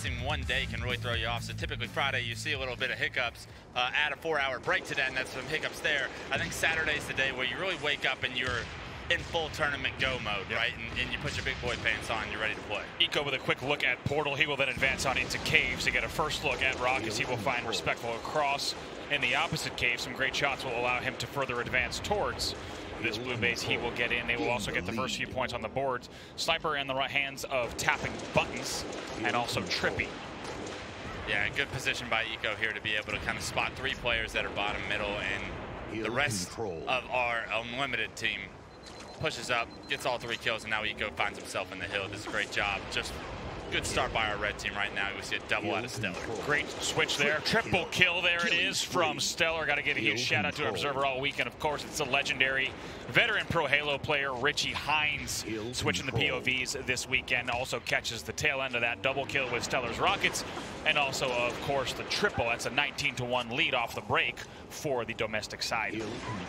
missing one day can really throw you off. So typically Friday you see a little bit of hiccups. Add a 4-hour break to that, and that's some hiccups there. I think Saturday's the day where you really wake up and you're in full tournament go mode, right? And you put your big boy pants on, you're ready to play. Eco with a quick look at Portal. He will then advance on into Caves to get a first look at Rock as he will find Respectful across in the opposite cave. Some great shots will allow him to further advance towards this blue base. He will get in. They will also get the first few points on the boards. Sniper in the right hands of tapping buttons and also Trippy. Yeah, good position by Eco here to be able to kind of spot 3 players that are bottom, middle, and the rest of our Unlimited team pushes up, gets all 3 kills, and now Eco finds himself in the hill. Does a great job. Just good start by our red team right now. We see a double out of Stellar. Great switch there. Triple kill there it is from Stellar. Got to give a huge shout out to Observer all weekend. Of course, it's a legendary veteran pro Halo player, Richie Hines, switching the POVs this weekend. Also catches the tail end of that double kill with Stellar's rockets. And also, of course, the triple. That's a 19-1 lead off the break for the domestic side.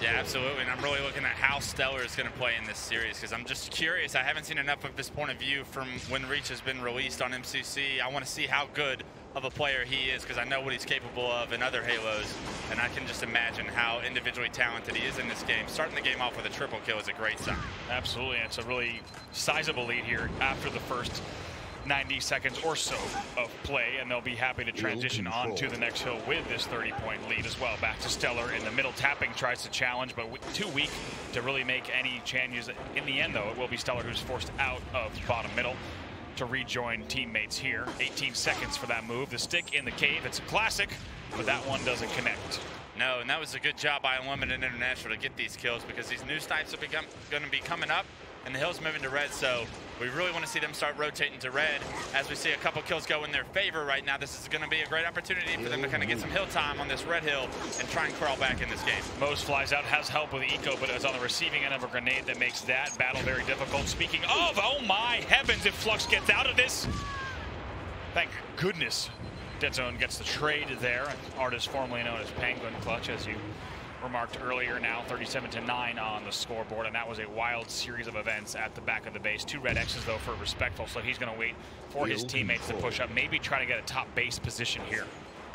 Yeah, absolutely. And I'm really looking at how Stellar is going to play in this series because I'm just curious. I haven't seen enough of this point of view from when Reach has been released on MCC. I want to see how good of a player he is because I know what he's capable of in other Halos, and I can just imagine how individually talented he is in this game. Starting the game off with a triple kill is a great sign. Absolutely. It's a really sizable lead here after the first 90 seconds or so of play, and they'll be happy to transition on to the next hill with this 30-point lead as well. Back to Stellar in the middle. Tapping tries to challenge, but too weak to really make any changes. In the end, though, it will be Stellar who's forced out of bottom middle to rejoin teammates here. 18 seconds for that move. The stick in the cave, it's a classic, but that one doesn't connect. No, and that was a good job by Unlimited International to get these kills because these new snipes are going to be coming up, and the hill's moving to red, so we really want to see them start rotating to red. As we see a couple kills go in their favor right now, this is going to be a great opportunity for them to kind of get some hill time on this red hill and try and crawl back in this game. Mose flies out, has help with Eco, but is on the receiving end of a grenade that makes that battle very difficult. Speaking of, oh my heavens, if Flux gets out of this. Thank goodness Dead Zone gets the trade there. An artist formerly known as Penguin Clutch, as you remarked earlier. Now 37-9 on the scoreboard, and that was a wild series of events at the back of the base. 2 red X's though for Respectful, so he's going to wait for his teammates to push up, maybe try to get a top base position here.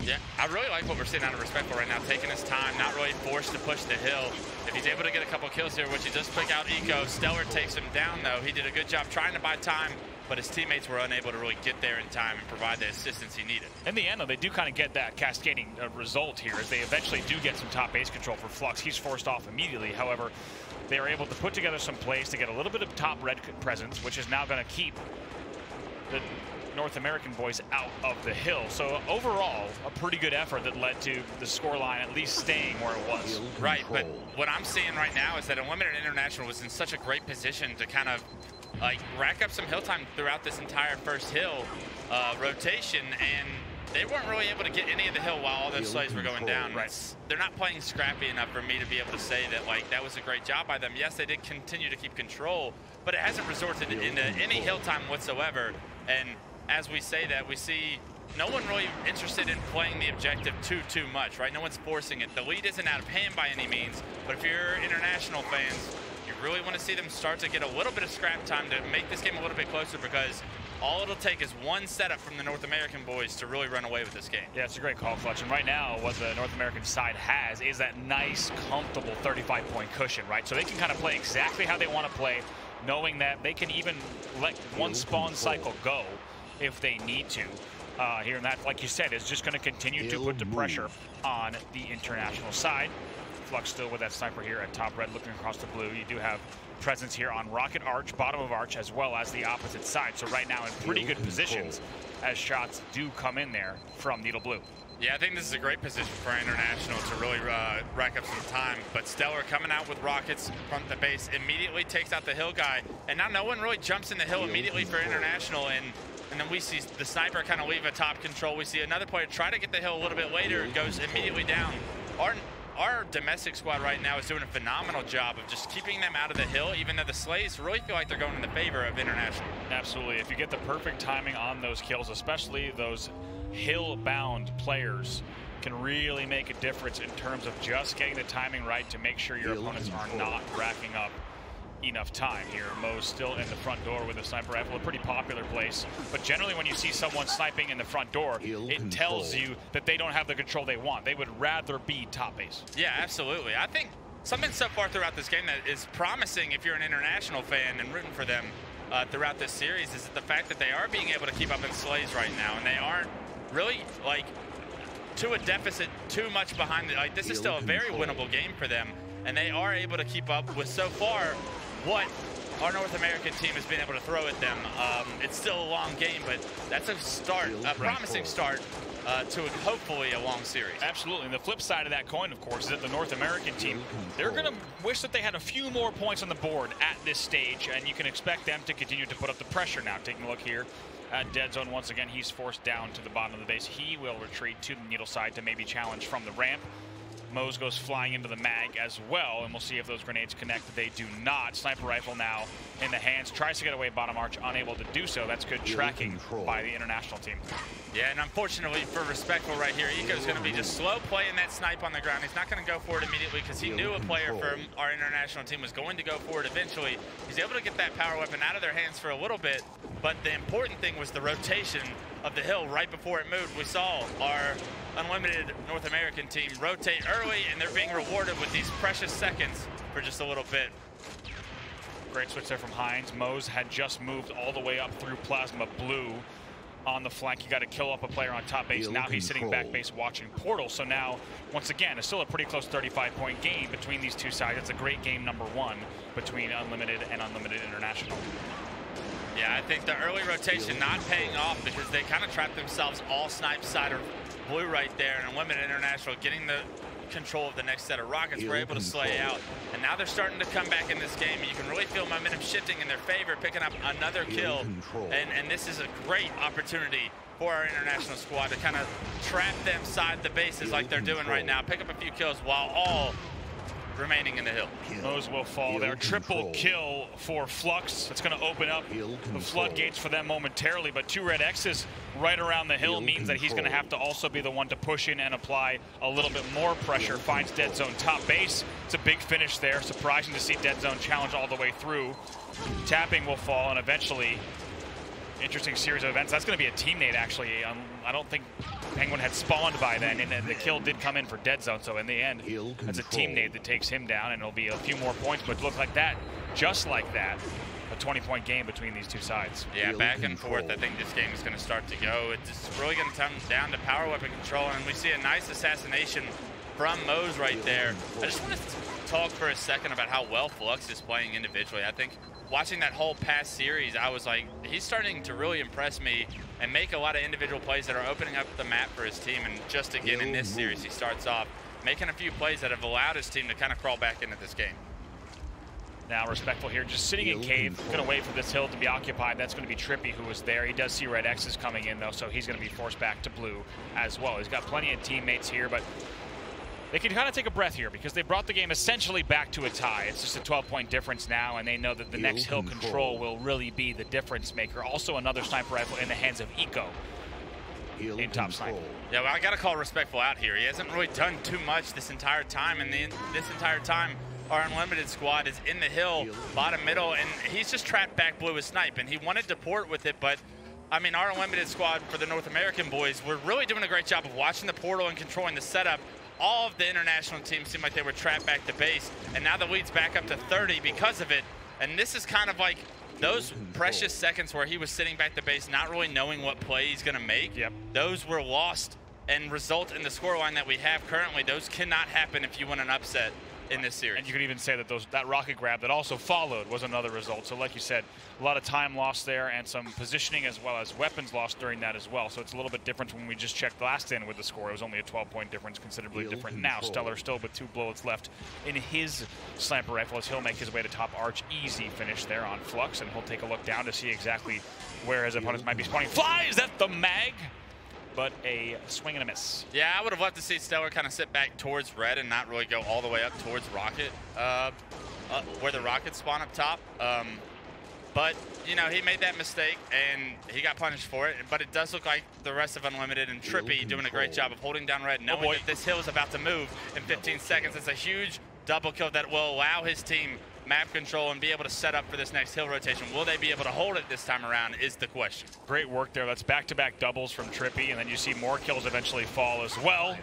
Yeah, I really like what we're seeing out of Respectful right now, taking his time, not really forced to push the hill. If he's able to get a couple kills here, which he does pick out Eco, Stellar takes him down though. He did a good job trying to buy time, but his teammates were unable to really get there in time and provide the assistance he needed. In the end, though, they do kind of get that cascading result here as they eventually do get some top base control for Flux. He's forced off immediately. However, they are able to put together some plays to get a little bit of top red presence, which is now going to keep the North American boys out of the hill. So overall, a pretty good effort that led to the scoreline at least staying where it was. Right, but what I'm seeing right now is that Unlimited International was in such a great position to kind of like rack up some hill time throughout this entire first hill rotation, and they weren't really able to get any of the hill while all those slays were going down. Right. They're not playing scrappy enough for me to be able to say that like that was a great job by them. Yes, they did continue to keep control, but it hasn't resorted into any hill time whatsoever. And as we say that, we see no one really interested in playing the objective too much, right? No one's forcing it. The lead isn't out of hand by any means, but if you're international fans, you really want to see them start to get a little bit of scrap time to make this game a little bit closer, because all it'll take is one setup from the North American boys to really run away with this game. Yeah, it's a great call, Clutch. And right now, what the North American side has is that nice, comfortable 35-point cushion, right? So they can kind of play exactly how they want to play, knowing that they can even let one spawn cycle go if they need to. Here, and that, like you said, is just going to continue to put the pressure on the international side. Flux still with that sniper here at top red, looking across the blue. You do have presence here on Rocket Arch, bottom of Arch, as well as the opposite side. So right now in pretty good positions as shots do come in there from Needle Blue. Yeah, I think this is a great position for International to really rack up some time. But Stellar coming out with rockets from the base immediately takes out the hill guy. And now no one really jumps in the hill immediately for International. And then we see the sniper kind of leave a top control. We see another player try to get the hill a little bit later and goes immediately down. Our domestic squad right now is doing a phenomenal job of just keeping them out of the hill, even though the slays really feel like they're going in the favor of International. Absolutely. If you get the perfect timing on those kills, especially those hill-bound players, can really make a difference in terms of just getting the timing right to make sure your opponents are not racking up enough time here. Mo's still in the front door with a sniper rifle, a pretty popular place. But generally when you see someone sniping in the front door, it tells you that they don't have the control they want. They would rather be top base. Yeah, absolutely. I think something so far throughout this game that is promising if you're an international fan and rooting for them throughout this series is the fact that they are being able to keep up in slays right now, and they aren't really like to a deficit too much behind. Like, this is still a very winnable game for them, and they are able to keep up with so far what our North American team has been able to throw at them. It's still a long game, but that's a start, a promising start to hopefully a long series. Absolutely. And the flip side of that coin, of course, is that the North American team, they're going to wish that they had a few more points on the board at this stage, and you can expect them to continue to put up the pressure now. Taking a look here at Dead Zone once again, he's forced down to the bottom of the base. He will retreat to the needle side to maybe challenge from the ramp. Mose goes flying into the mag as well, and we'll see if those grenades connect. They do not. Sniper rifle now in the hands. Tries to get away bottom arch, unable to do so. That's good tracking by the international team. Yeah, and unfortunately for Respectful right here, Eco's going to be just slow playing that snipe on the ground. He's not going to go for it immediately because he knew a player from our international team was going to go for it eventually. He's able to get that power weapon out of their hands for a little bit, but the important thing was the rotation of the hill right before it moved. We saw our Unlimited North American team rotate early, and they're being rewarded with these precious seconds for just a little bit. Great switch there from Hines. Mose had just moved all the way up through Plasma Blue on the flank. He got to kill up a player on top base. Now he's sitting back base watching Portal. So now, once again, it's still a pretty close 35-point game between these two sides. It's a great game number one between Unlimited and Unlimited International. Yeah, I think the early rotation not paying off because they kind of trapped themselves all snipe side of Blue right there, and Unlimited International getting the control of the next set of rockets were able to slay out, and now they're starting to come back in this game, and you can really feel momentum shifting in their favor, picking up another kill, and this is a great opportunity for our international squad to kind of trap them side the bases like they're doing right now, pick up a few kills while all remaining in the hill. Those will fall there. Triple kill for Flux. It's going to open up the floodgates for them momentarily, but 2 red X's right around the hill means that he's going to have to also be the one to push in and apply a little bit more pressure. Finds Dead Zone top base. It's a big finish there. Surprising to see Dead Zone challenge all the way through. Tapping will fall, and eventually, interesting series of events. That's going to be a teammate, actually. I don't think Penguin had spawned by then, and the kill did come in for Dead Zone, so in the end, it's a teammate that takes him down, and it'll be a few more points, but look like that, just like that, a 20-point game between these two sides. Yeah, back and forth. I think this game is going to start to go. It's really going to come down to power weapon control, and we see a nice assassination from Mose right there. I just want to talk for a second about how well Flux is playing individually. I think watching that whole past series, I was like, he's starting to really impress me and make a lot of individual plays that are opening up the map for his team. And just again in this series, he starts off making a few plays that have allowed his team to kind of crawl back into this game. Now Respectful here, just sitting in cave, gonna wait for this hill to be occupied. That's gonna be Trippy, who was there. He does see red X's coming in though, so he's gonna be forced back to blue as well. He's got plenty of teammates here, but they can kind of take a breath here because they brought the game essentially back to a tie. It's just a 12-point difference now, and they know that the next hill control will really be the difference maker. Also another sniper rifle in the hands of Eco in top sniper. Yeah, well, I got to call Respectful out here. He hasn't really done too much this entire time, and this entire time our Unlimited squad is in the hill, bottom middle, and he's just trapped back blue with snipe, and he wanted to port with it, but I mean, our Unlimited squad for the North American boys, we're really doing a great job of watching the portal and controlling the setup. All of the international teams seemed like they were trapped back to base, and now the lead's back up to 30 because of it. And this is kind of like those precious seconds where he was sitting back to base, not really knowing what play he's going to make. Yep. Those were lost and result in the scoreline that we have currently. Those cannot happen if you want an upset in this series. And you could even say that that rocket grab that also followed was another result. So like you said, a lot of time lost there and some positioning as well as weapons lost during that as well. So it's a little bit different when we just checked last in with the score. It was only a 12-point difference, considerably different now. Stellar still with 2 bullets left in his sniper rifle as he'll make his way to top arch. Easy finish there on Flux, and he'll take a look down to see exactly where his opponents might be spawning. Flies at the mag, but a swing and a miss. Yeah, I would have loved to see Stellar kind of sit back towards red and not really go all the way up towards rocket, where the rockets spawn up top. But, you know, he made that mistake and he got punished for it. But it does look like the rest of Unlimited and Trippy doing a great job of holding down red, knowing that this hill is about to move in 15 seconds. It's a huge double kill that will allow his team map control and be able to set up for this next hill rotation. Will they be able to hold it this time around is the question. Great work there. That's back-to-back doubles from Trippy, and then you see more kills eventually fall as well.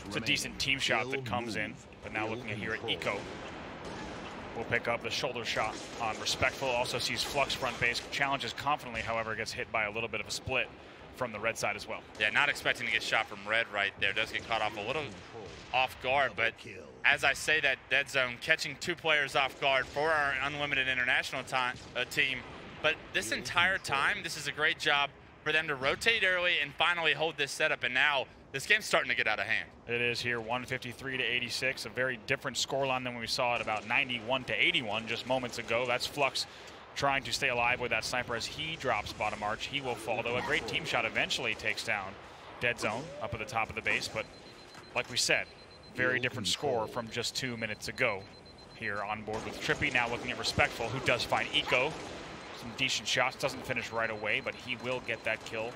It's a decent team shot that comes in, but now looking at here at Eco. Will pick up the shoulder shot on Respectful. Also sees Flux front base. Challenges confidently, however, gets hit by a little bit of a split from the red side as well. Yeah, not expecting to get shot from red right there. Does get caught off a little off guard, but as I say that, dead zone, catching 2 players off guard for our Unlimited International team. But this entire time, this is a great job for them to rotate early and finally hold this setup, and now this game's starting to get out of hand. It is here, 153 to 86, a very different scoreline than we saw at about 91 to 81 just moments ago. That's Flux trying to stay alive with that sniper as he drops bottom arch. He will fall, though. A great team shot eventually takes down dead zone up at the top of the base, but like we said, very different score from just 2 minutes ago. Here on board with Trippy, now looking at Respectful, who does find Eco. Some decent shots, doesn't finish right away, but he will get that kill,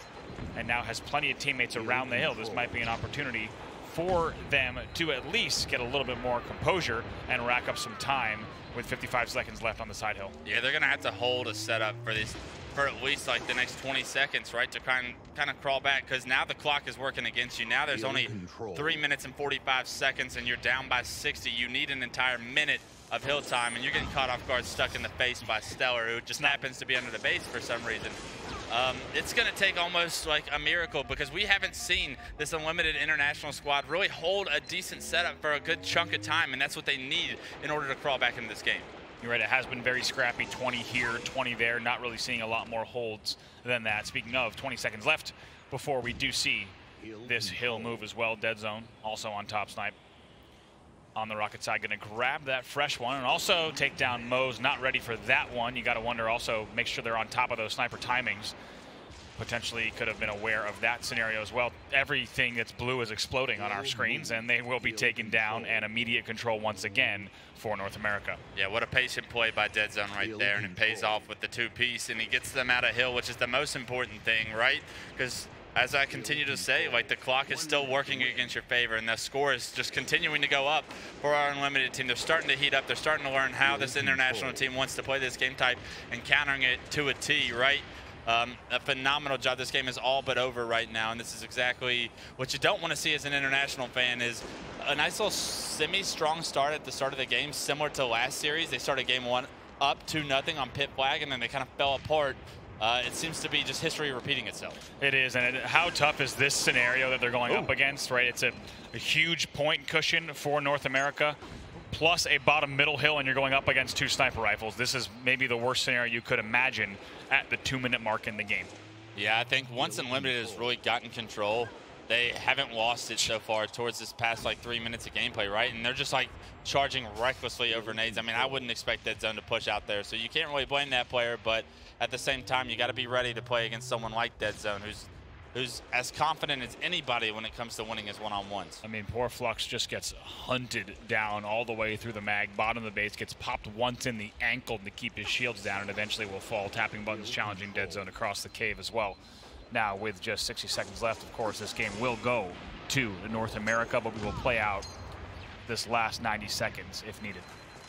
and now has plenty of teammates around the hill. This might be an opportunity for them to at least get a little bit more composure and rack up some time with 55 seconds left on the side hill. Yeah, they're gonna have to hold a setup for at least like the next 20 seconds, right, to kind of crawl back, because now the clock is working against you. Now there's only 3 minutes and 45 seconds, and you're down by 60. You need an entire minute of hill time, and you're getting caught off guard, stuck in the face by Stellar, who just happens to be under the base for some reason. It's going to take almost like a miracle, because we haven't seen this Unlimited International squad really hold a decent setup for a good chunk of time, and that's what they need in order to crawl back into this game. You're right, it has been very scrappy, 20 here, 20 there, not really seeing a lot more holds than that. Speaking of, 20 seconds left before we do see this hill move as well. Dead zone also on top snipe. On the Rocket side, going to grab that fresh one and also take down Moe's. Not ready for that one. You got to wonder also, make sure they're on top of those sniper timings. Potentially could have been aware of that scenario as well. Everything that's blue is exploding on our screens, and they will be taken down, and immediate control once again for North America. Yeah, what a patient play by Dead Zone right there, and it pays off with the 2-piece, and he gets them out of hill, which is the most important thing, right? Because as I continue to say, like, the clock is still working against your favor, and the score is just continuing to go up for our Unlimited team. They're starting to heat up. They're starting to learn how this international team wants to play this game type and countering it to a T, right? A phenomenal job. This game is all but over right now, and this is exactly what you don't want to see as an international fan, is a nice little semi-strong start at the start of the game, similar to last series. They started game 1 up 2-0 on pit flag, and then they kind of fell apart. It seems to be just history repeating itself. It is, and how tough is this scenario that they're going up against, right? It's a huge point cushion for North America, plus a bottom middle hill, and you're going up against 2 sniper rifles. This is maybe the worst scenario you could imagine at the 2-minute mark in the game. Yeah, I think once Unlimited has really gotten control, they haven't lost it so far towards this past like 3 minutes of gameplay, right? And they're just like charging recklessly over nades. I mean, I wouldn't expect Dead Zone to push out there, so you can't really blame that player, but at the same time, you got to be ready to play against someone like Dead Zone, who's as confident as anybody when it comes to winning his one-on-ones. I mean, poor Flux just gets hunted down all the way through the mag. Bottom of the base, gets popped once in the ankle to keep his shields down, and eventually will fall. Tapping buttons challenging Dead Zone across the cave as well. Now, with just 60 seconds left, of course, this game will go to North America, but we will play out this last 90 seconds if needed.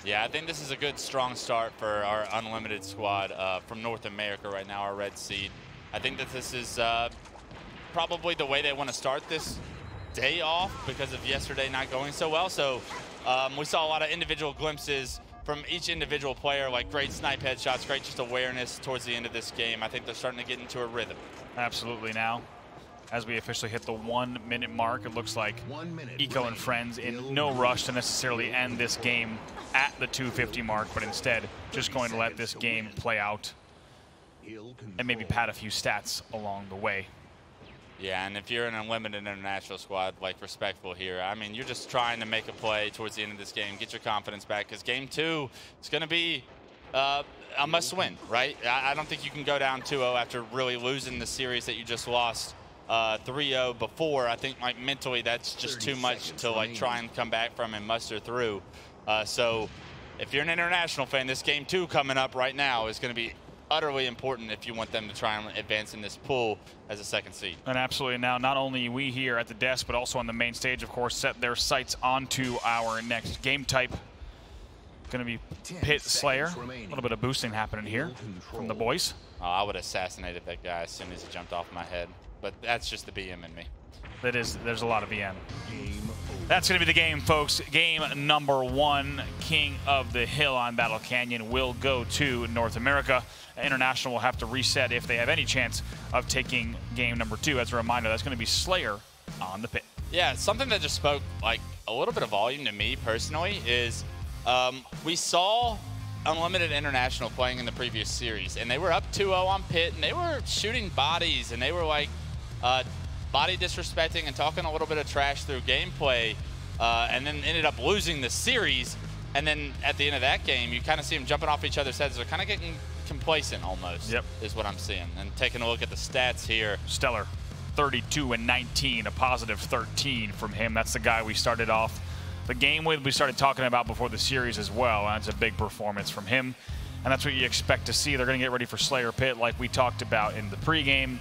Yeah, I think this is a good, strong start for our Unlimited squad from North America right now, our red seed. I think that this is probably the way they want to start this day off because of yesterday not going so well. So we saw a lot of individual glimpses from each individual player, like great snipe headshots, great just awareness towards the end of this game. I think they're starting to get into a rhythm. Absolutely. Now, as we officially hit the 1-minute mark, it looks like Eco and friends in no rush to necessarily end this game at the 2:50 mark, but instead just going to let this game play out and maybe pad a few stats along the way. Yeah, and if you're an Unlimited International squad, like Respectful here, I mean, you're just trying to make a play towards the end of this game, get your confidence back, because game 2 is going to be a must-win, right? I don't think you can go down 2-0 after really losing the series that you just lost 3-0 before. I think, like, mentally that's just too much to, like, try and come back from and muster through. So if you're an international fan, this game 2 coming up right now is going to be utterly important if you want them to try and advance in this pool as a 2nd seed. And absolutely. Now, not only we here at the desk, but also on the main stage, of course, set their sights onto our next game type. going to be Pit Slayer. A little bit of boosting happening here from the boys. Oh, I would have assassinated that guy as soon as he jumped off my head. But that's just the BM in me. There's a lot of BM. That's going to be the game, folks. Game number 1, King of the Hill on Battle Canyon will go to North America. International will have to reset if they have any chance of taking game number 2. As a reminder, that's going to be Slayer on the pit. Yeah, something that just spoke like a little bit of volume to me personally is we saw Unlimited International playing in the previous series, and they were up 2-0 on pit, and they were shooting bodies, and they were like body disrespecting and talking a little bit of trash through gameplay, and then ended up losing the series. And then at the end of that game, you kind of see them jumping off each other's heads. They're kind of getting complacent almost. Yep, is what I'm seeing. And taking a look at the stats here, Stellar 32 and 19, a positive 13 from him. That's the guy we started off the game with. We started talking about before the series as well. That's a big performance from him, and that's what you expect to see. They're going to get ready for Slayer Pit like we talked about in the pregame.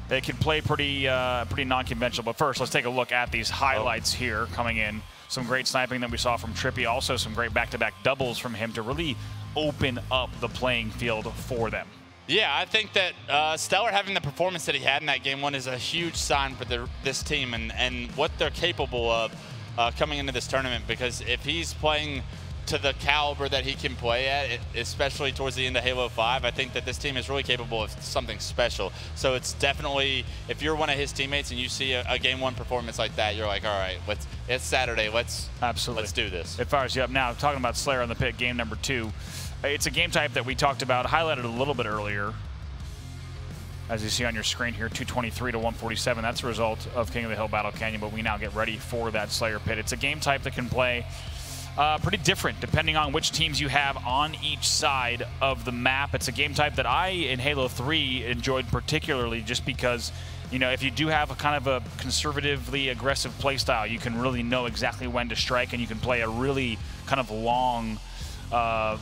They can play pretty non-conventional, but first let's take a look at these highlights here coming in. Some great sniping that we saw from Trippy, also some great back-to-back doubles from him to really open up the playing field for them. Yeah, I think that Stellar having the performance that he had in that game 1 is a huge sign for this team and what they're capable of coming into this tournament, because if he's playing to the caliber that he can play at, especially towards the end of Halo 5, I think that this team is really capable of something special. So it's definitely, if you're one of his teammates and you see a game 1 performance like that, you're like, all right, it's Saturday, let's do this. It fires you up. Now, talking about Slayer on the pit, game number 2. It's a game type that we talked about, highlighted a little bit earlier. As you see on your screen here, 223 to 147. That's a result of King of the Hill Battle Canyon, but we now get ready for that Slayer Pit. It's a game type that can play pretty different depending on which teams you have on each side of the map. It's a game type that I, in Halo 3, enjoyed particularly just because, you know, if you do have a kind of a conservatively aggressive play style, you can really know exactly when to strike, and you can play a really kind of long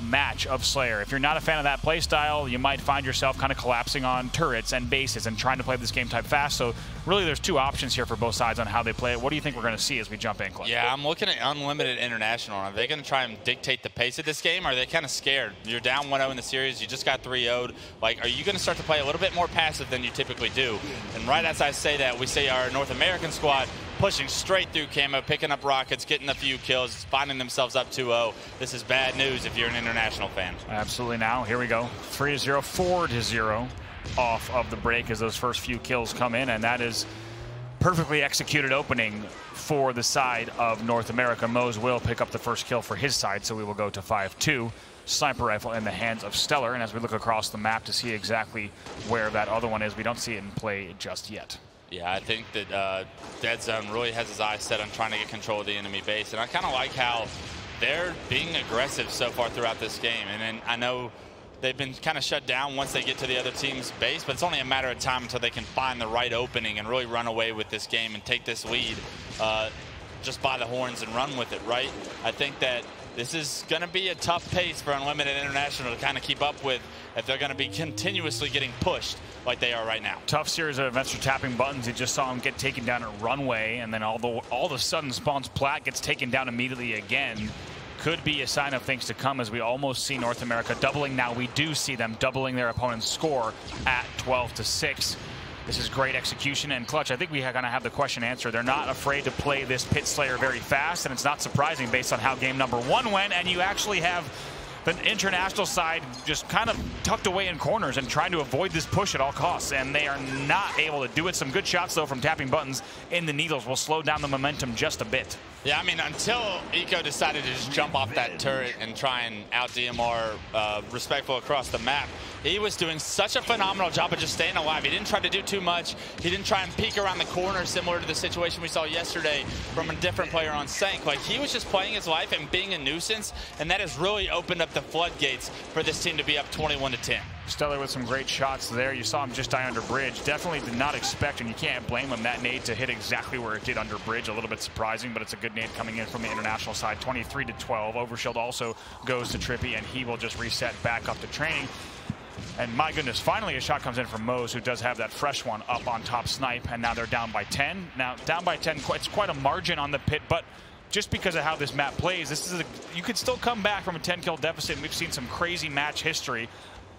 match of Slayer. If you're not a fan of that play style, you might find yourself kind of collapsing on turrets and bases and trying to play this game type fast. So really there's 2 options here for both sides on how they play it. What do you think we're going to see as we jump in, Cliff? Yeah, I'm looking at Unlimited International. Are they going to try and dictate the pace of this game? Or are they kind of scared? You're down 1-0 in the series. You just got 3-0'd. Like, are you going to start to play a little bit more passive than you typically do? And right as I say that, we see our North American squad pushing straight through camo, picking up rockets, getting a few kills, finding themselves up 2-0. This is bad news if you're an international fan. Absolutely. Now, here we go. 3-0, 4-0 off of the break as those first few kills come in, and that is perfectly executed opening for the side of North America. Mose will pick up the first kill for his side, so we will go to 5-2. Sniper rifle in the hands of Stellar, and as we look across the map to see exactly where that other one is, we don't see it in play just yet. Yeah, I think that Dead Zone really has his eyes set on trying to get control of the enemy base, and I kind of like how they're being aggressive so far throughout this game. And then I know they've been kind of shut down once they get to the other team's base, but it's only a matter of time until they can find the right opening and really run away with this game and take this lead just by the horns and run with it, right? I think that this is going to be a tough pace for Unlimited International to kind of keep up with if they're going to be continuously getting pushed like they are right now. Tough series of events for tapping buttons. You just saw him get taken down at runway, and then all of a sudden spawns Plat, gets taken down immediately again. Could be a sign of things to come as we almost see North America doubling. Now we do see them doubling their opponent's score at 12-6. This is great execution, and Clutch, I think we are going to have the question answered. They're not afraid to play this Pit Slayer very fast, and it's not surprising based on how game number 1 went, and you actually have the international side just kind of tucked away in corners and trying to avoid this push at all costs, and they are not able to do it. Some good shots, though, from tapping buttons in the needles will slow down the momentum just a bit. Yeah, I mean, until Eco decided to just jump off that turret and try and out-DMR Respectful across the map, he was doing such a phenomenal job of just staying alive. He didn't try to do too much. He didn't try and peek around the corner, similar to the situation we saw yesterday from a different player on Sank. Like, he was just playing his life and being a nuisance, and that has really opened up the floodgates for this team to be up 21-10. Stellar with some great shots there. You saw him just die under bridge. Definitely did not expect, and you can't blame him, that nade to hit exactly where it did under bridge. A little bit surprising, but it's a good nade coming in from the international side. 23-12. Overshield also goes to Trippy, and he will just reset back up to training. And my goodness, finally a shot comes in from Mose, who does have that fresh one up on top snipe, and now they're down by 10. Now, down by 10, it's quite a margin on the pit, but just because of how this map plays, you could still come back from a 10-kill deficit. And we've seen some crazy match history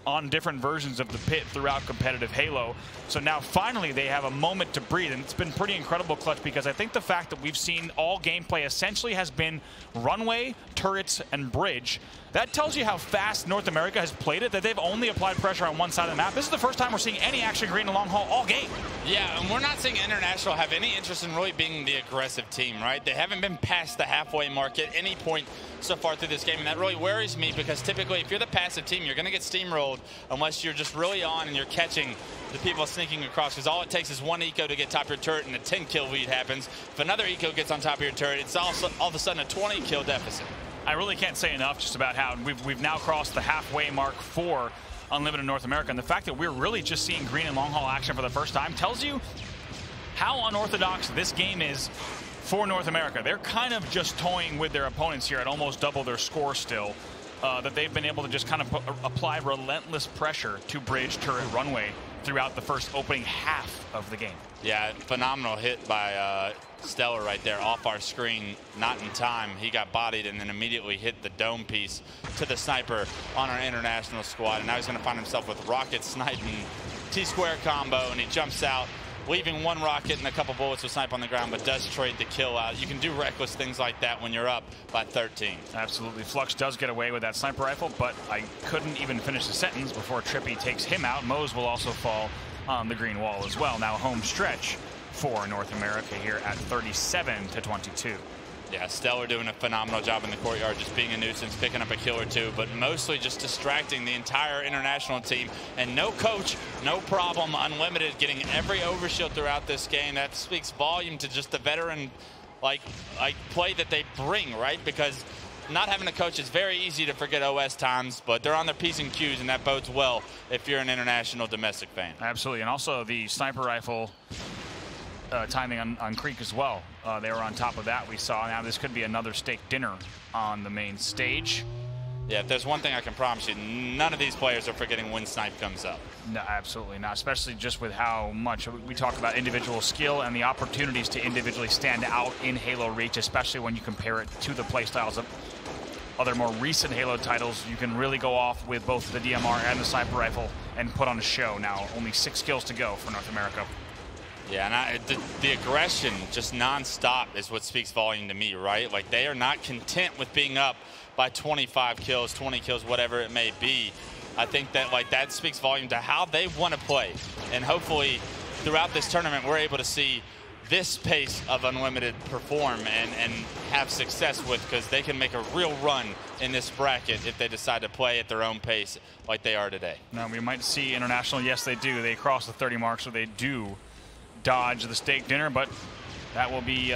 on different versions of the pit throughout competitive Halo. So now finally they have a moment to breathe, and it's been pretty incredible, Clutch, because I think the fact that we've seen all gameplay essentially has been runway, turrets, and bridge. That tells you how fast North America has played it, that they've only applied pressure on one side of the map. This is the first time we're seeing any action green and long haul all game. Yeah, and we're not seeing International have any interest in really being the aggressive team, right? They haven't been past the halfway mark at any point so far through this game, and that really worries me because typically if you're the passive team, you're going to get steamrolled unless you're just really on and you're catching the people sneaking across, because all it takes is one eco to get top of your turret and a 10-kill lead happens. If another eco gets on top of your turret, it's all of a sudden a 20-kill deficit. I really can't say enough just about how we've now crossed the halfway mark for Unlimited North America, and the fact that we're really just seeing green and long haul action for the first time tells you how unorthodox this game is for North America. They're kind of just toying with their opponents here at almost double their score still, that they've been able to just kind of apply relentless pressure to bridge, turret, runway throughout the first opening half of the game. Yeah, phenomenal hit by Stellar right there off our screen, not in time. He got bodied and then immediately hit the dome piece to the sniper on our international squad, and now he's going to find himself with rocket sniping T-square combo, and he jumps out, leaving one rocket and a couple bullets with snipe on the ground, but does trade the kill out. You can do reckless things like that when you're up by 13. Absolutely. Flux does get away with that sniper rifle, but I couldn't even finish the sentence before Trippy takes him out. Mose will also fall on the green wall as well. Now home stretch for North America here at 37-22. Yeah, Stellar doing a phenomenal job in the courtyard, just being a nuisance, picking up a kill or two, but mostly just distracting the entire international team. And no coach, no problem. Unlimited getting every overshield throughout this game. That speaks volume to just the veteran like play that they bring, right? Because not having a coach is very easy to forget OS times, but they're on their P's and Q's, and that bodes well if you're an international domestic fan. Absolutely, and also the sniper rifle timing on Creek as well. They were on top of that, we saw. Now this could be another steak dinner on the main stage. Yeah, if there's one thing I can promise you, none of these players are forgetting when snipe comes up. No, absolutely not, especially just with how much we talk about individual skill and the opportunities to individually stand out in Halo Reach, especially when you compare it to the playstyles of other more recent Halo titles. You can really go off with both the DMR and the sniper rifle and put on a show. Now only 6 kills to go for North America. Yeah, and the aggression just non-stop is what speaks volume to me, right? Like, they are not content with being up by 25 kills, 20 kills, whatever it may be. I think that, like, that speaks volume to how they want to play. And hopefully, throughout this tournament, we're able to see this pace of Unlimited perform and have success with, because they can make a real run in this bracket if they decide to play at their own pace like they are today. Now, we might see International. Yes, they do. They cross the 30 mark, so they do dodge the steak dinner, but that will be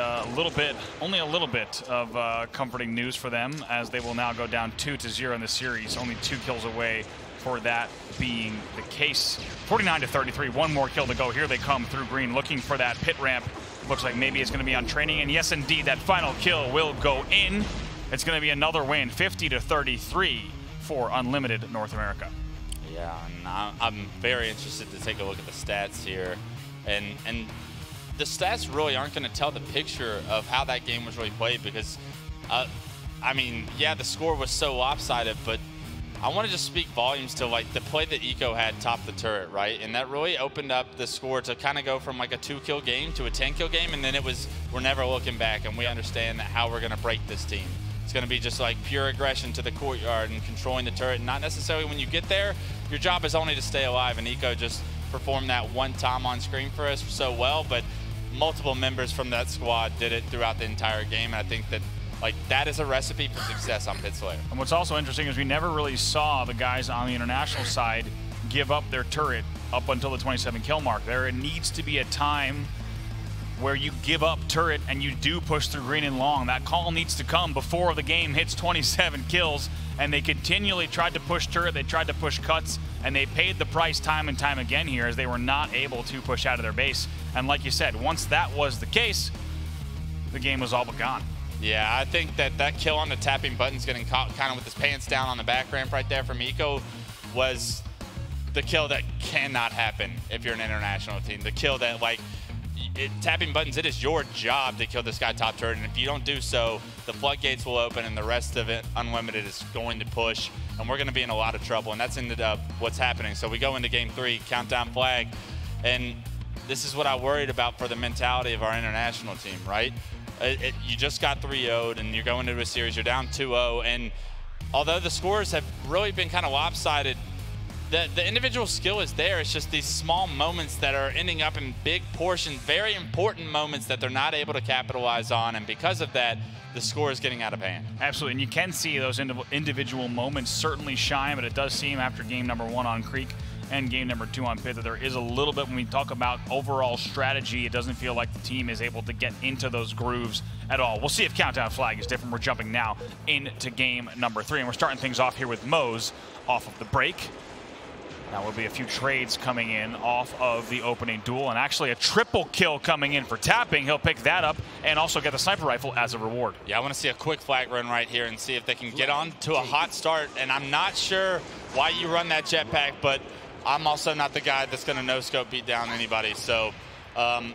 only a little bit of comforting news for them, as they will now go down 2-0 in the series, only 2 kills away for that being the case. 49-33, one more kill to go. Here they come through green, looking for that pit ramp. Looks like maybe it's going to be on training, and yes, indeed, that final kill will go in. It's going to be another win, 50-33 for Unlimited North America. Yeah, and I'm very interested to take a look at the stats here. And the stats really aren't going to tell the picture of how that game was really played, because, I mean, yeah, the score was so lopsided, but I want to just speak volumes to, like, the play that Eco had top the turret, right? And that really opened up the score to kind of go from, like, a 2-kill game to a 10-kill game, and then it was, we're never looking back, and we understand that how we're going to break this team. It's going to be just, like, pure aggression to the courtyard and controlling the turret. Not necessarily when you get there, your job is only to stay alive, and Eco just performed that one time on screen for us so well, but multiple members from that squad did it throughout the entire game, and I think that, like, that is a recipe for success on Pit Slayer. And what's also interesting is we never really saw the guys on the international side give up their turret up until the 27 kill mark. There needs to be a time where you give up turret and you do push through green and long. That call needs to come before the game hits 27 kills, and they continually tried to push turret, they tried to push cuts, and they paid the price time and time again here, as they were not able to push out of their base. And like you said, once that was the case, the game was all but gone. Yeah, I think that that kill on the tapping buttons, getting caught kind of with his pants down on the back ramp right there from Eco, was the kill that cannot happen if you're an international team. The kill that, like, tapping buttons, it is your job to kill this guy top turret, and if you don't do so, the floodgates will open and the rest of it, Unlimited, is going to push, and we're going to be in a lot of trouble, and that's ended up what's happening. So we go into game 3, countdown flag, and this is what I worried about for the mentality of our international team, right? You just got 3-0'd, and you're going into a series, you're down 2-0, and although the scores have really been kind of lopsided, the individual skill is there. It's just these small moments that are ending up in big portions, very important moments that they're not able to capitalize on, and because of that, the score is getting out of hand. Absolutely, and you can see those individual moments certainly shine, but it does seem after game number 1 on Creek and game number 2 on Pit that there is a little bit, when we talk about overall strategy, it doesn't feel like the team is able to get into those grooves at all. We'll see if countdown flag is different. We're jumping now into game number 3, and we're starting things off here with Mose off of the break. Now will be a few trades coming in off of the opening duel, and actually a triple kill coming in for tapping. He'll pick that up and also get the sniper rifle as a reward. Yeah, I want to see a quick flag run right here and see if they can get on to a hot start. And I'm not sure why you run that jetpack, but I'm also not the guy that's going to no-scope beat down anybody. So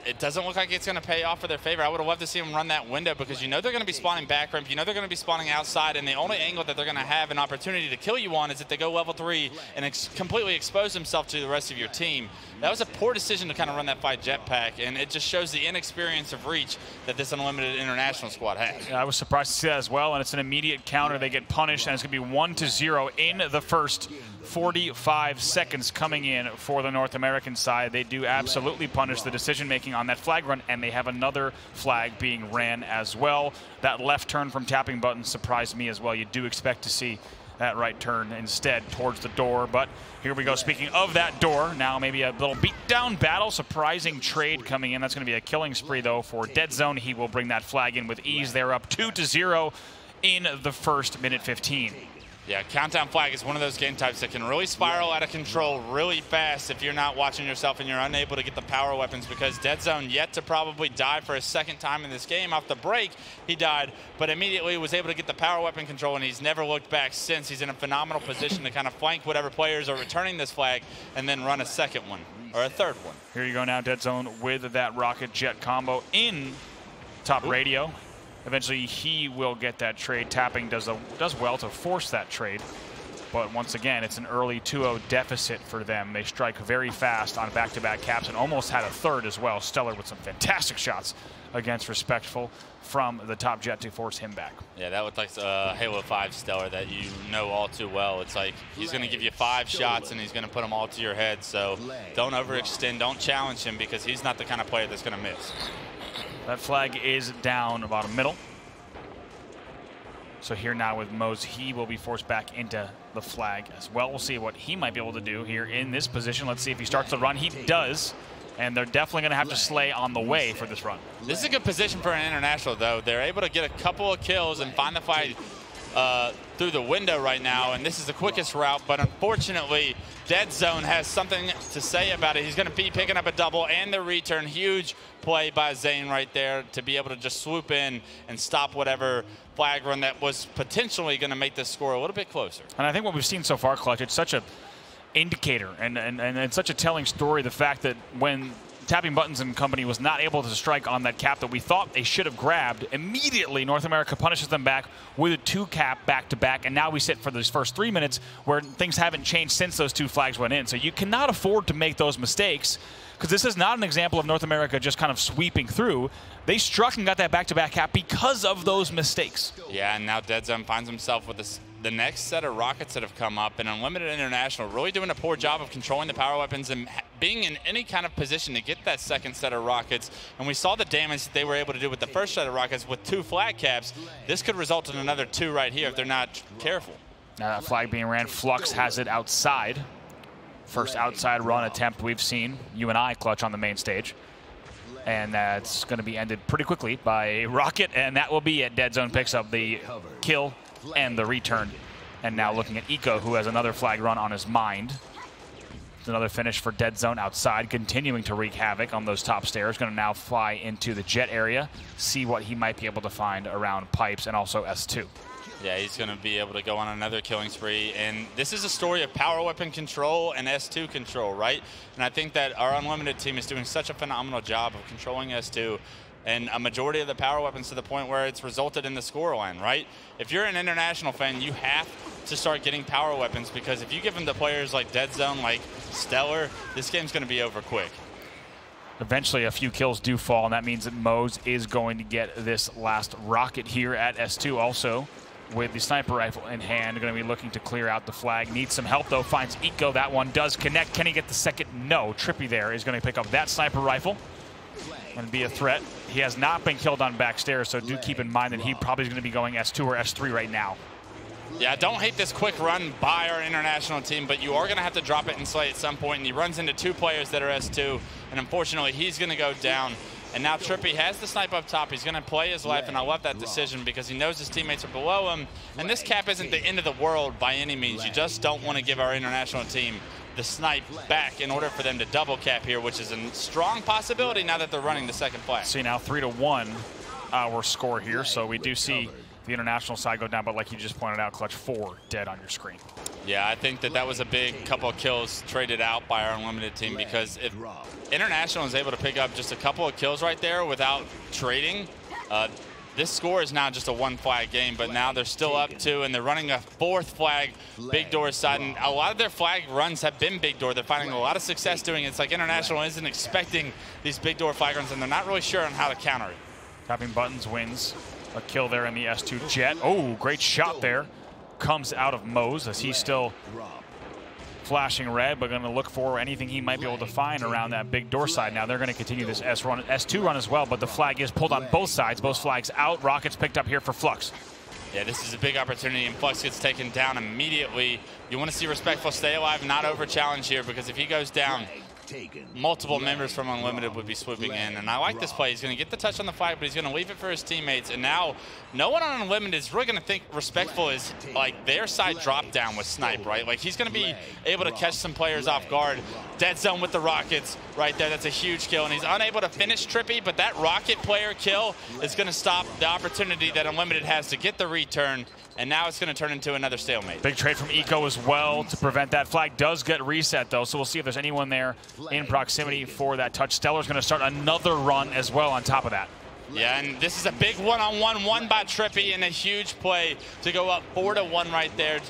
it doesn't look like it's going to pay off for their favor. I would have loved to see them run that window, because you know they're going to be spawning back ramp, you know they're going to be spawning outside, and the only angle that they're going to have an opportunity to kill you on is if they go level 3 and completely expose themselves to the rest of your team. That was a poor decision to kind of run that fight jetpack, and it just shows the inexperience of reach that this Unlimited international squad has. Yeah, I was surprised to see that as well, and it's an immediate counter. They get punished, and it's going to be 1-0 in the first 45 seconds coming in for the North American side. They do absolutely punish the decision-making on that flag run, and they have another flag being ran as well. That left turn from tapping button surprised me as well. You do expect to see that right turn instead towards the door, but here we go. Speaking of that door, now maybe a little beat-down battle. Surprising trade coming in. That's going to be a killing spree, though, for Dead Zone. He will bring that flag in with ease. They're up 2-0 in the first minute 15. Yeah, countdown flag is one of those game types that can really spiral out of control really fast if you're not watching yourself and you're unable to get the power weapons, because Dead Zone yet to probably die for a second time in this game. Off the break, he died, but immediately was able to get the power weapon control, and he's never looked back since. He's in a phenomenal position to kind of flank whatever players are returning this flag and then run a second one, or a third one. Here you go now, Dead Zone with that rocket jet combo in top radio. Eventually, he will get that trade. Tapping does well to force that trade. But once again, it's an early 2-0 deficit for them. They strike very fast on back-to-back caps and almost had a third as well. Stellar with some fantastic shots against Respectful from the top jet to force him back. Yeah, that looked like a Halo 5 Stellar that you know all too well. It's like he's going to give you 5 shots and he's going to put them all to your head. So don't overextend, don't challenge him, because he's not the kind of player that's going to miss. That flag is down about middle. So here now with Mose, he will be forced back into the flag as well. We'll see what he might be able to do here in this position. Let's see if he starts the run. He does, and they're definitely going to have to slay on the way for this run. This is a good position for an international, though. They're able to get a couple of kills and find the fight through the window right now, and this is the quickest route, but unfortunately, Dead Zone has something to say about it. He's going to be picking up a double and the return. Huge play by Zane right there to be able to just swoop in and stop whatever flag run that was potentially going to make this score a little bit closer. And I think what we've seen so far, Clutch, it's such a indicator and it's such a telling story, the fact that when Tapping Buttons and company was not able to strike on that cap that we thought they should have grabbed, immediately North America punishes them back with a 2-cap back-to-back, and now we sit for those first 3 minutes where things haven't changed since those 2 flags went in. So you cannot afford to make those mistakes, because this is not an example of North America just kind of sweeping through. They struck and got that back-to-back cap because of those mistakes. Yeah, and now Dead Zone finds himself with the next set of rockets that have come up, and Unlimited International really doing a poor job of controlling the power weapons and being in any kind of position to get that second set of rockets. And we saw the damage that they were able to do with the first set of rockets with 2 flag caps. This could result in another 2 right here if they're not careful. Now that flag being ran, Flux has it outside. First outside run attempt we've seen, you and I, Clutch, on the main stage. And that's going to be ended pretty quickly by a rocket, and that will be it. Dead Zone picks up the kill and the return. And now looking at Eco, who has another flag run on his mind. It's another finish for Dead Zone outside, continuing to wreak havoc on those top stairs. Going to now fly into the jet area, see what he might be able to find around pipes and also S2. Yeah, he's going to be able to go on another killing spree. And this is a story of power weapon control and S2 control, right? And I think that our Unlimited team is doing such a phenomenal job of controlling S2 and a majority of the power weapons to the point where it's resulted in the scoreline, right? If you're an international fan, you have to start getting power weapons, because if you give them to players like Dead Zone, like Stellar, this game's going to be over quick. Eventually a few kills do fall, and that means that Mose is going to get this last rocket here at S2. Also, with the sniper rifle in hand, going to be looking to clear out the flag. Needs some help, though. Finds Eco. That one does connect. Can he get the second? No. Trippy there is going to pick up that sniper rifle and be a threat. He has not been killed on backstairs, so do keep in mind that he probably is going to be going S2 or S3 right now. Yeah, I don't hate this quick run by our international team, but you are going to have to drop it and slay at some point, and he runs into two players that are S2, and unfortunately he's going to go down. And now Trippy has the snipe up top. He's going to play his life, and I love that decision because he knows his teammates are below him. And this cap isn't the end of the world by any means. You just don't want to give our international team the snipe back in order for them to double cap here, which is a strong possibility now that they're running the second flag. See now 3-1 our score here, so we do see the international side go down, but like you just pointed out, Clutch, 4 dead on your screen. Yeah, I think that that was a big couple of kills traded out by our Unlimited team, because if international is able to pick up just a couple of kills right there without trading, this score is now just a 1 flag game, but now they're still up 2, and they're running a 4th flag big door side, and a lot of their flag runs have been big door. They're finding a lot of success doing it. It's like international isn't expecting these big door flag runs, and they're not really sure on how to counter it. Tapping buttons wins a kill there in the S2 Jet. Oh, great shot there. Comes out of Mose as he's still flashing red, but going to look for anything he might be able to find around that big door side. Now they're going to continue this S2 run as well, but the flag is pulled on both sides. Both flags out. Rockets picked up here for Flux. Yeah, this is a big opportunity, and Flux gets taken down immediately. You want to see Respectful stay alive, not over challenge here, because if he goes down, multiple members from Unlimited would be swooping in. And I like this play. He's going to get the touch on the flag, but he's going to leave it for his teammates. And now no one on Unlimited is really going to think Respectful is like their side drop down with snipe, right? Like he's going to be able to catch some players off guard. Dead Zone with the rockets right there. That's a huge kill. And he's unable to finish Trippy, but that rocket player kill is going to stop the opportunity that Unlimited has to get the return. And now it's going to turn into another stalemate. Big trade from Eco as well to prevent that. Flag does get reset, though, so we'll see if there's anyone there in proximity for that touch. Stellar's going to start another run as well on top of that. Yeah, and this is a big one-on-one won by Trippy, and a huge play to go up 4-1 right there.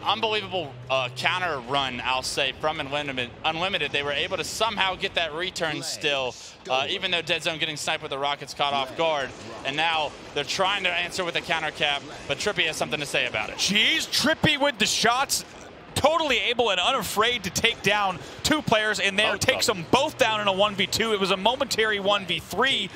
Unbelievable counter run, I'll say, from Unlimited. They were able to somehow get that return still, even though Dead Zone getting sniped with the rockets caught off guard. And now they're trying to answer with a counter cap, but Trippy has something to say about it. Jeez, Trippy with the shots. Totally able and unafraid to take down 2 players in there. Takes them both down in a 1v2. It was a momentary 1v3.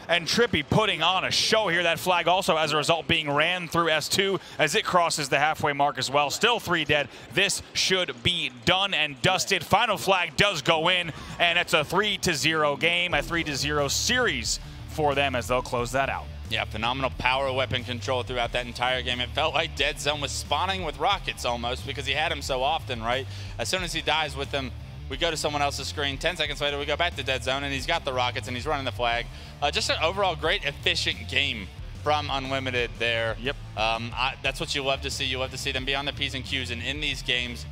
And Trippy putting on a show here. That flag also, as a result, being ran through S2 as it crosses the halfway mark as well. Still 3 dead. This should be done and dusted. Final flag does go in, and it's a 3-0 game, a 3-0 series for them as they'll close that out. Yeah, phenomenal power weapon control throughout that entire game. It felt like Dead Zone was spawning with rockets almost, because he had them so often, right? As soon as he dies with them, we go to someone else's screen. 10 seconds later, we go back to Dead Zone, and he's got the rockets, and he's running the flag. Just an overall great, efficient game from Unlimited there. Yep. That's what you love to see. You love to see them be on the P's and Q's, and in these games,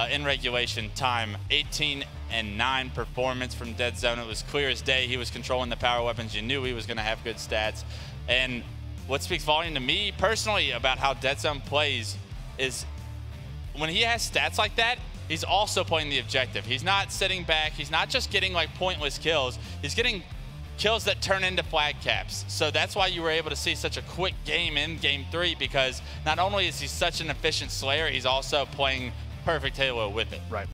in regulation time, 18-9 performance from Dead Zone. It was clear as day. He was controlling the power weapons. You knew he was going to have good stats. And what speaks volume to me personally about how Dead Zone plays is when he has stats like that, he's also playing the objective. He's not sitting back. He's not just getting like pointless kills. He's getting kills that turn into flag caps. So that's why you were able to see such a quick game in Game 3, because not only is he such an efficient slayer, he's also playing perfect Halo with it. Right.